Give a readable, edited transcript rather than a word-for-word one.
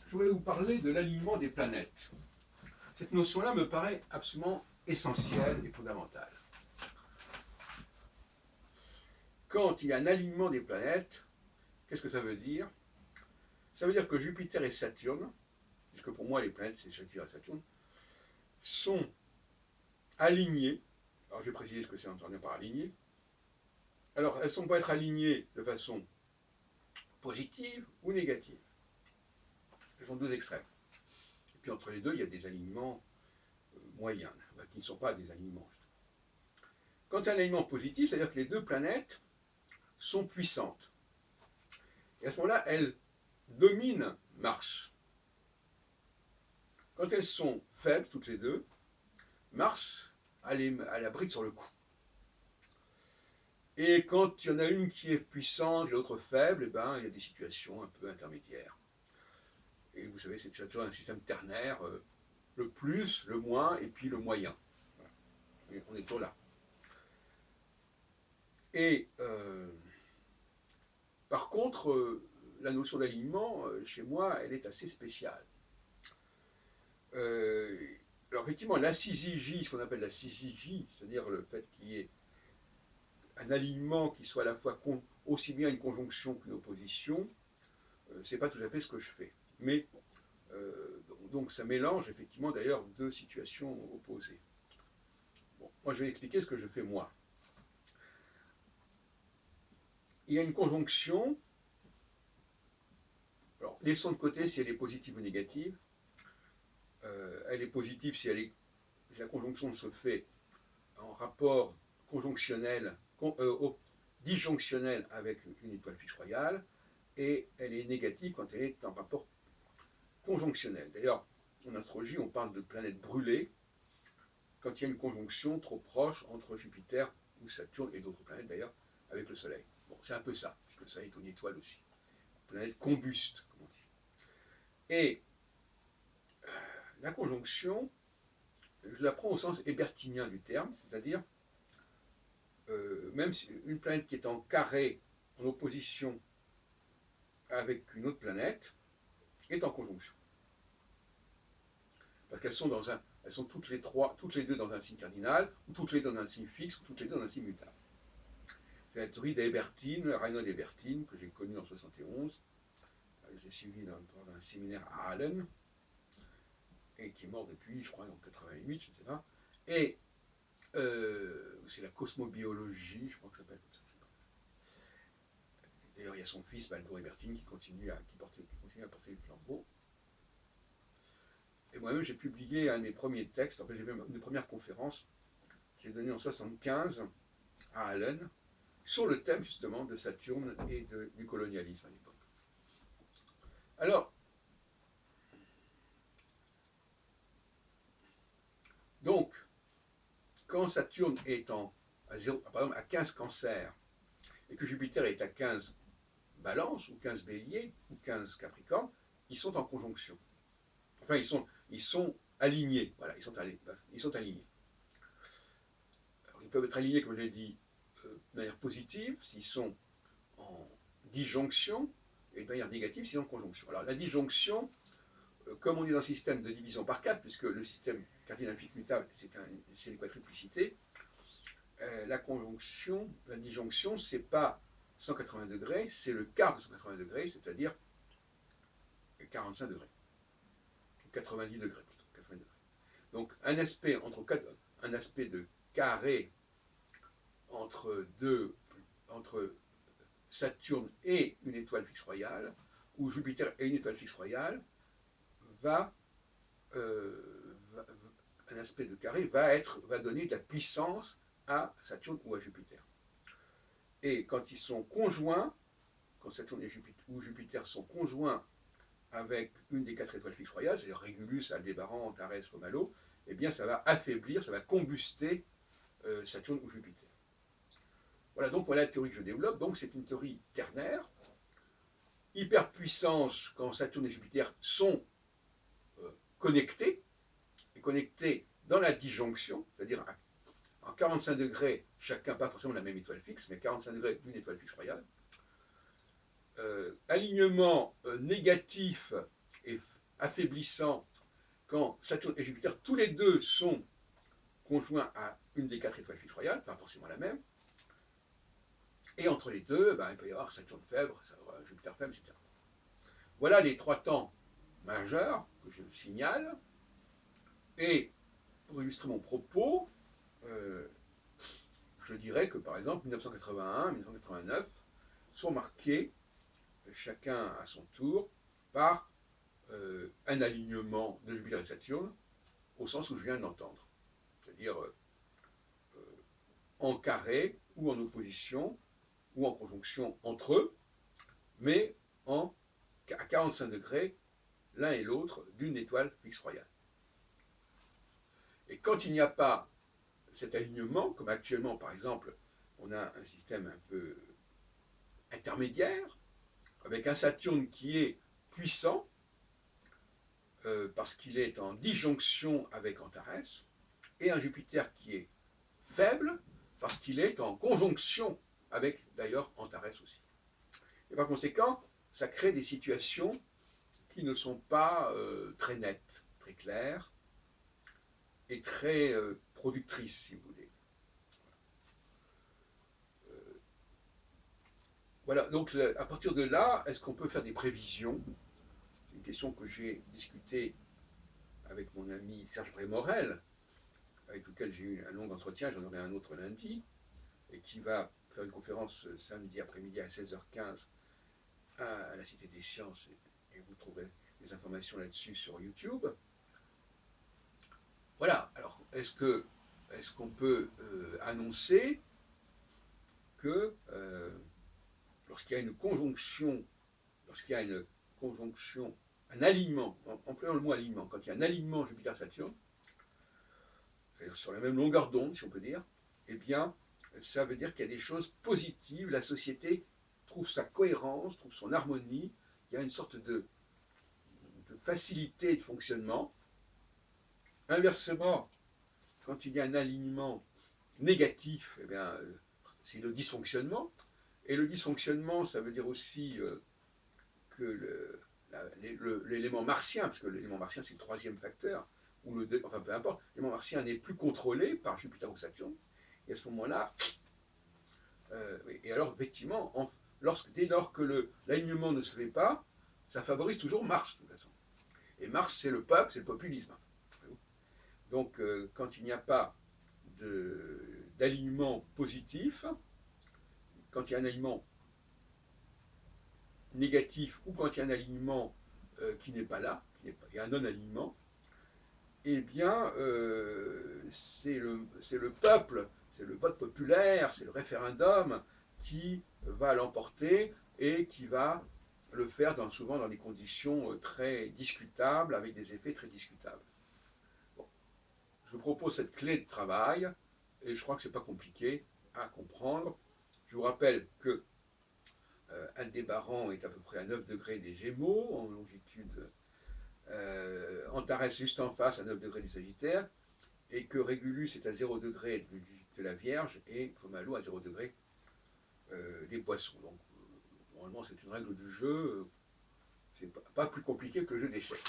je voudrais vous parler de l'alignement des planètes. Cette notion-là me paraît absolument essentielle et fondamentale. Quand il y a un alignement des planètes, qu'est-ce que ça veut dire? Ça veut dire que Jupiter et Saturne, puisque pour moi les planètes c'est Jupiter et Saturne, sont alignées. Alors je vais préciser ce que c'est entendu par aligné. Alors elles peuvent être alignées de façon positive ou négative. Ce sont deux extrêmes. Et puis entre les deux, il y a des alignements moyens, qui ne sont pas des alignements. Quand il y a un alignement positif, c'est-à-dire que les deux planètes sont puissantes. Et à ce moment-là, elles dominent Mars. Quand elles sont faibles, toutes les deux, Mars a la bride sur le cou. Et quand il y en a une qui est puissante et l'autre faible, eh ben, il y a des situations un peu intermédiaires. Et vous savez, c'est toujours un système ternaire, le plus, le moins, et puis le moyen. Voilà. On est toujours là. Et par contre, la notion d'alignement, chez moi, elle est assez spéciale. Alors effectivement, la syzygie, ce qu'on appelle la syzygie, c'est-à-dire le fait qu'il y ait un alignement qui soit à la fois aussi bien une conjonction qu'une opposition, c'est pas tout à fait ce que je fais. Mais donc ça mélange effectivement d'ailleurs deux situations opposées. Bon, moi je vais expliquer ce que je fais moi. Il y a une conjonction. Alors laissons de côté si elle est positive ou négative. Elle est positive si la conjonction se fait en rapport conjonctionnel, disjonctionnel avec une étoile fixe royale, et elle est négative quand elle est en rapport conjonctionnel. D'ailleurs, en astrologie, on parle de planètes brûlées quand il y a une conjonction trop proche entre Jupiter ou Saturne et d'autres planètes d'ailleurs avec le Soleil. Bon, c'est un peu ça, puisque le Soleil est une étoile aussi. Une planète combuste, comme on dit. Et la conjonction, je la prends au sens hébertinien du terme, c'est-à-dire même si une planète qui est en carré, en opposition avec une autre planète, est en conjonction. Parce qu'elles sont elles sont toutes les deux dans un signe cardinal, ou toutes les deux dans un signe fixe, ou toutes les deux dans un signe mutable. C'est la théorie d'Hébertin, Reinhold Hébertin, que j'ai connu en 71. J'ai suivi dans un séminaire à Allen, et qui est mort depuis, je crois, en 88, je ne sais pas. Et c'est la cosmobiologie, je crois que ça s'appelle comme ça. D'ailleurs, il y a son fils, Baldur Hébertin, qui continue à porter le flambeau. Et moi-même, j'ai publié un de mes premiers textes, enfin, j'ai même une première conférence, j'ai donnée en 75 à Allen, sur le thème justement de Saturne et du colonialisme à l'époque. Alors, donc, quand Saturne est par exemple à 15 Cancer, et que Jupiter est à 15 Balance, ou 15 Bélier, ou 15 Capricorne, ils sont en conjonction. Enfin, ils sont alignés. Voilà, ils sont alignés. Alors, ils peuvent être alignés, comme je l'ai dit, de manière positive, s'ils sont en disjonction, et de manière négative, s'ils sont en conjonction. Alors, la disjonction, comme on est dans un système de division par 4, puisque le système cardinal fixe mutable, c'est les quadruplicités, la disjonction, c'est pas 180 degrés, c'est le quart de 180 degrés, c'est-à-dire 45 degrés. 90 degrés plutôt. 90 degrés. Donc un aspect de carré entre Saturne et une étoile fixe royale, ou Jupiter et une étoile fixe royale, un aspect de carré va donner de la puissance à Saturne ou à Jupiter. Et quand ils sont conjoints, quand Saturne ou Jupiter sont conjoints avec une des 4 étoiles fixes royales, c'est-à-dire Régulus, Aldébaran, Antares, Fomalhaut, eh bien ça va affaiblir, ça va combuster Saturne ou Jupiter. Voilà, donc voilà la théorie que je développe. Donc c'est une théorie ternaire. Hyperpuissance quand Saturne et Jupiter sont connectés, et connectés dans la disjonction, c'est-à-dire en 45 degrés, chacun, pas forcément la même étoile fixe, mais 45 degrés d'une étoile fixe royale. Alignement négatif affaiblissant quand Saturne et Jupiter, tous les deux, sont conjoints à une des 4 étoiles fixes royales, pas forcément la même. Et entre les deux, il peut y avoir Saturne faible, Jupiter faible, etc. Voilà les 3 temps majeurs que je signale. Et pour illustrer mon propos, je dirais que par exemple 1981, 1989 sont marqués, chacun à son tour, par un alignement de Jupiter et Saturne, au sens où je viens de l'entendre. C'est-à-dire en carré ou en opposition ou en conjonction entre eux, mais à 45 degrés l'un et l'autre d'une étoile fixe royale. Et quand il n'y a pas cet alignement, comme actuellement par exemple, on a un système un peu intermédiaire, avec un Saturne qui est puissant, parce qu'il est en disjonction avec Antares, et un Jupiter qui est faible, parce qu'il est en conjonction avec d'ailleurs Antares aussi. Et par conséquent, ça crée des situations qui ne sont pas très nettes, très claires, et très productrices, si vous voulez. Voilà, donc à partir de là, est-ce qu'on peut faire des prévisions? C'est une question que j'ai discutée avec mon ami Serge Brémorel, avec lequel j'ai eu un long entretien, j'en aurai un autre lundi, et qui va faire une conférence samedi après-midi à 16h15 à la Cité des Sciences, et vous trouverez des informations là-dessus sur YouTube. Voilà, alors est-ce qu'on peut annoncer que lorsqu'il y a une conjonction, un alignement, employons le mot alignement, quand il y a un alignement Jupiter-Saturne, sur la même longueur d'onde, si on peut dire, eh bien, ça veut dire qu'il y a des choses positives, la société trouve sa cohérence, trouve son harmonie, il y a une sorte de facilité de fonctionnement. Inversement, quand il y a un alignement négatif, eh bien, c'est le dysfonctionnement. Et le dysfonctionnement, ça veut dire aussi que l'élément martien, parce que l'élément martien c'est le troisième facteur, ou enfin peu importe, l'élément martien n'est plus contrôlé par Jupiter ou Saturne, et à ce moment-là, et alors effectivement, dès lors que l'alignement ne se fait pas, ça favorise toujours Mars de toute façon. Et Mars c'est le peuple, c'est le populisme. Donc quand il n'y a pas d'alignement positif, quand il y a un alignement négatif ou quand il y a un alignement qui n'est pas là, il y a un non-alignement, eh bien, c'est le peuple, c'est le vote populaire, c'est le référendum qui va l'emporter et qui va le faire souvent dans des conditions très discutables, avec des effets très discutables. Bon. Je vous propose cette clé de travail, et je crois que ce n'est pas compliqué à comprendre. Je vous rappelle que Aldébaran est à peu près à 9 degrés des Gémeaux, en longitude, Antares juste en face à 9 degrés du Sagittaire, et que Régulus est à 0 degré de la Vierge et Fomalhaut à 0 degré des Poissons. Donc, normalement, c'est une règle du jeu, c'est pas plus compliqué que le jeu d'échecs.